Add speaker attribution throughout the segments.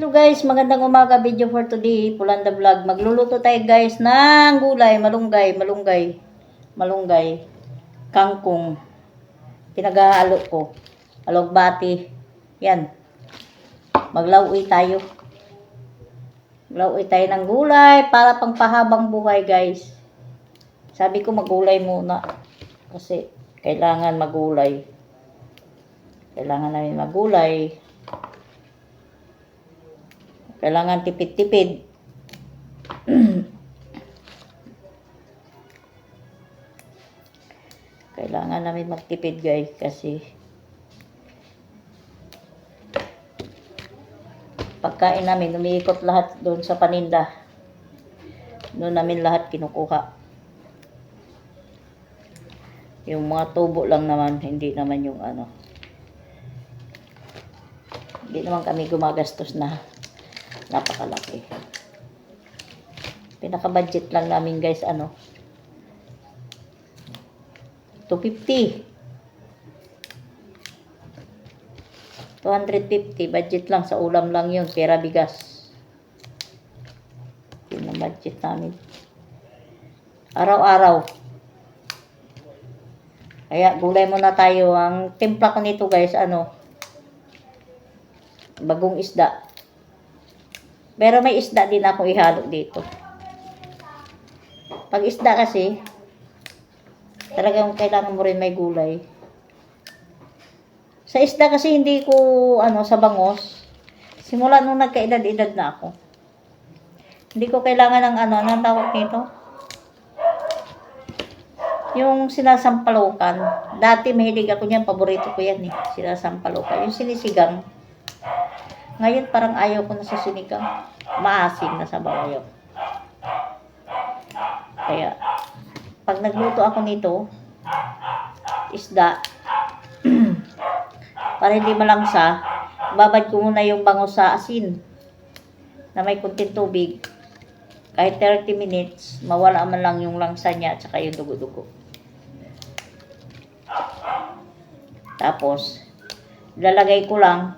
Speaker 1: Hello guys, magandang umaga, video for today, Pulanda Vlog. Magluluto tayo guys ng gulay, malunggay, kangkong, pinaghahalo ko, alugbati, yan. Maglauwi tayo. Maglauwi tayo ng gulay para pangpahabang buhay guys. Sabi ko magulay muna kasi kailangan magulay. Kailangan namin magulay. Kailangan tipid-tipid. Kailangan namin magtipid guys kasi pagkain namin umiikot lahat doon sa paninda. Doon namin lahat kinukuha. Yung mga tubo lang naman, hindi naman yung ano. Hindi naman kami gumagastos na napakalaki. Pinaka-budget lang namin guys, 250. 250 budget lang sa ulam lang yun, pera bigas. Yun ang budget namin. Araw-araw. Kaya gulay muna tayo. Ang timpla ko nito guys, bagong isda. Pero may isda din ako ihalo dito. Pag isda kasi, talagang kailangan mo rin may gulay. Sa isda kasi hindi ko, sa bangos. Simula nung nagkaedad-edad na ako. Hindi ko kailangan ng anong tawag nito? Yung sinasampalukan. Dati mahilig ako niyan, paborito ko yan eh. Sinasampalukan. Yung sinisigang. Ngayon parang ayaw ko na sa sinigang. Maasim na sa bawayo. Kaya, pag nagluto ako nito, isda, para hindi malangsa, babad ko muna yung bango sa asin na may kunting tubig. Kahit 30 minutes, mawala man lang yung langsa niya at saka yung dugo-dugo. Tapos, lalagay ko lang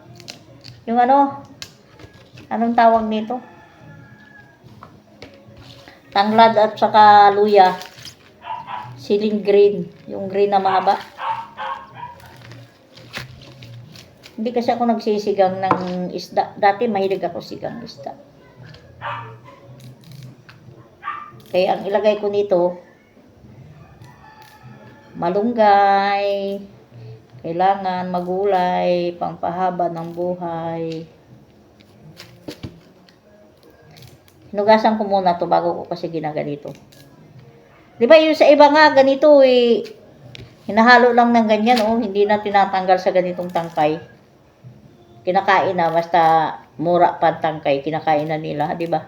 Speaker 1: yung anong tawag nito? Tanglad at saka luya. Siling green. Yung green na mahaba. Hindi kasi ako nagsisigang ng isda. Dati mahilig ako sigang isda. Kaya ang ilagay ko nito, malunggay. Kailangan magulay, pangpahaba ng buhay. Hinugasan ko muna to bago ko kasi ginaganito. Di ba yung sa iba nga ganito hinahalo lang ng ganyan hindi na tinatanggal sa ganitong tangkay. Kinakain na basta mura pa tangkay, kinakain na nila, di ba?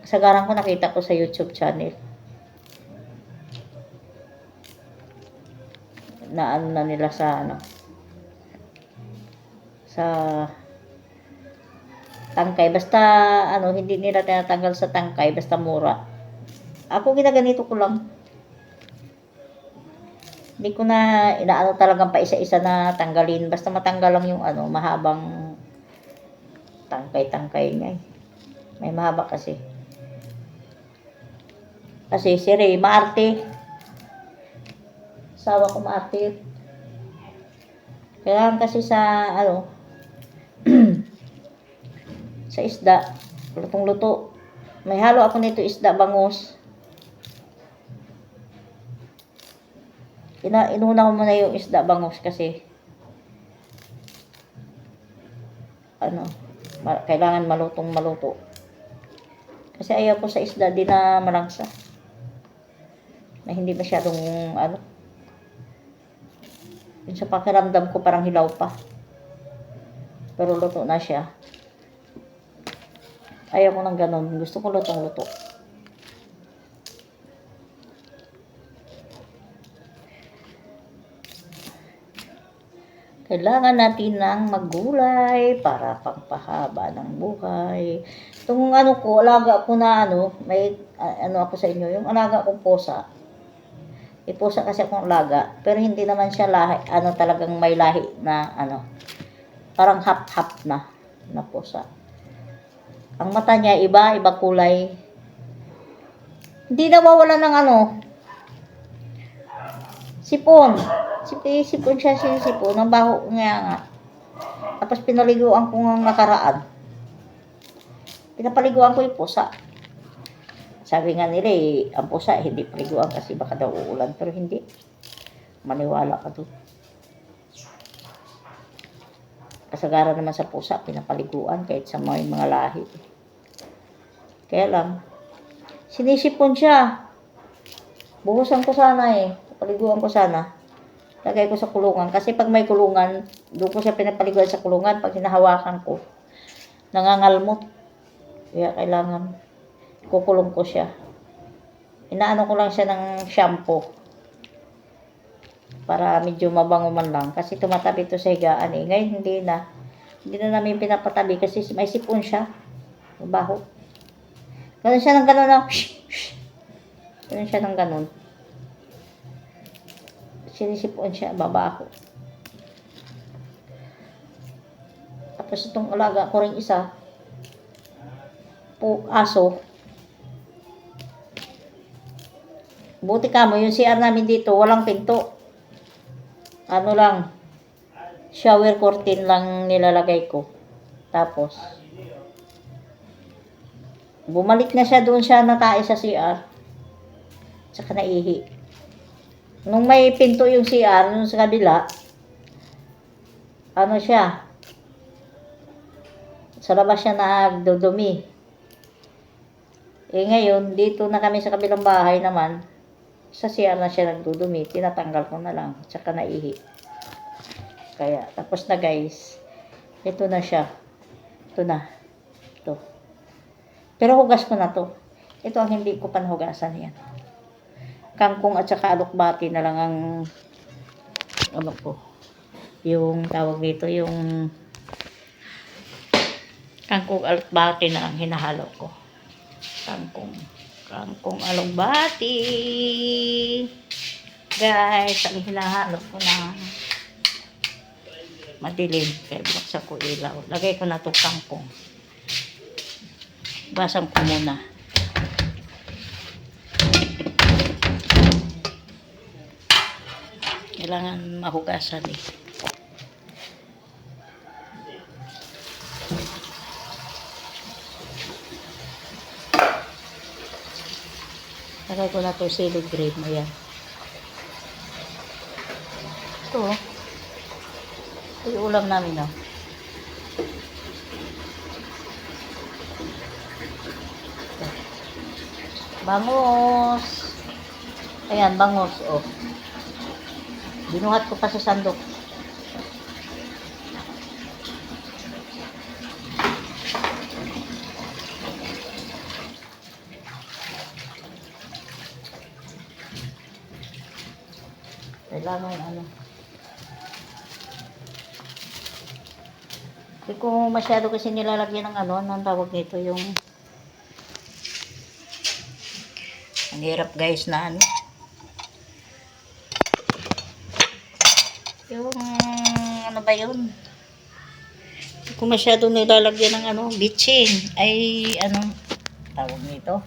Speaker 1: Kasagaran ko nakita ko sa YouTube channel. Na na nila sa sa tangkay basta hindi nila tinatanggal sa tangkay basta mura. Ako ginaganito ko lang, hindi ko na inaano talagang pa isa-isa na tanggalin, basta matanggal lang yung mahabang tangkay niya may mahaba kasi si Ray maarte. Sawa ko maarte. Kailangan kasi sa sa isda, lutong-luto. May halo ako nito isda bangus. Inuna ko muna yung isda bangus kasi kailangan malutong-maluto. Kasi ayaw ko sa isda din na malangsa. Na hindi masyadong yun sa pakiramdam ko parang hilaw pa. Pero luto na siya. Ayaw ko ng ganun. Gusto ko lutong-luto. Kailangan natin ng maggulay para pangpahaba ng buhay. Itong alaga ko na may ako sa inyo, yung alaga kong pusa. Pusa kasi akong alaga, pero hindi naman siya lahi, talagang may lahi na parang half-half na pusa. Ang mata niya iba, ibang kulay. Hindi nawawala ng ano, sipon. Sipon siya, sinisipon. Ang baho nga. Tapos pinaliguan ko ng nakaraan. Pinapaliguan ko yung pusa. Sabi nga nila ang pusa hindi paliguan kasi baka daw uulan. Pero hindi. Maniwala ka doon. Kasagaran naman sa pusa, pinapaliguan kahit sa mga lahi. Kaya lang, sinisipon siya. Buhusan ko sana paliguan ko sana. Lagay ko sa kulungan. Kasi pag may kulungan, doon ko siya pinapaliguan sa kulungan. Pag hinahawakan ko, nangangalmot. Kaya kailangan kukulong ko siya. Inaano ko lang siya ng shampoo. Para medyo mabango man lang. Kasi tumatabi ito sa higaan Ngayon hindi na. Hindi na namin pinapatabi kasi may sipon siya. Mabaho. Ganun siya ng ganun na. Ganun siya ng ganun. Sinisipon siya, babaho. Tapos itong alaga ko rin isa, aso. Buti ka mo, yung CR namin dito, walang pinto. Ano lang, shower curtain lang nilalagay ko. Tapos, bumalik na siya doon siya natae sa CR. Tsaka naihi. Nung may pinto yung CR, nung sa kabila, ano siya, sa labas siya nagdudumi. Ngayon, dito na kami sa kabilang bahay naman, sa CR na siya nagdudumi, tinatanggal ko na lang, tsaka naihi. Kaya, tapos na guys, ito na siya. Ito na. Ito. Pero hugas ko na to. Ito ang hindi ko panhugasan yan. Kangkong at saka alokbati na lang ang ano ko. Yung tawag dito, yung kangkong alokbati na ang hinahalo ko. Kangkong alokbati. Guys, ang hinahalo ko na madilim. Kaya buksan ko ilaw. Lagay ko na itong kangkong. Basang ko muna. Kailangan mahugasan Lagay ko na ito silid green. Ayan. Ito. Ito yung ulam namin. Bangos. Ayan, bangos. Binuhat ko pa sa sandok. Kailangan Hindi ko masyado kasi nilalagyan ng ng tawag nito yung ang hirap guys na yung ano ba yun? Hindi ko masyado nilalagyan ng bitchin. Ay tawag nito?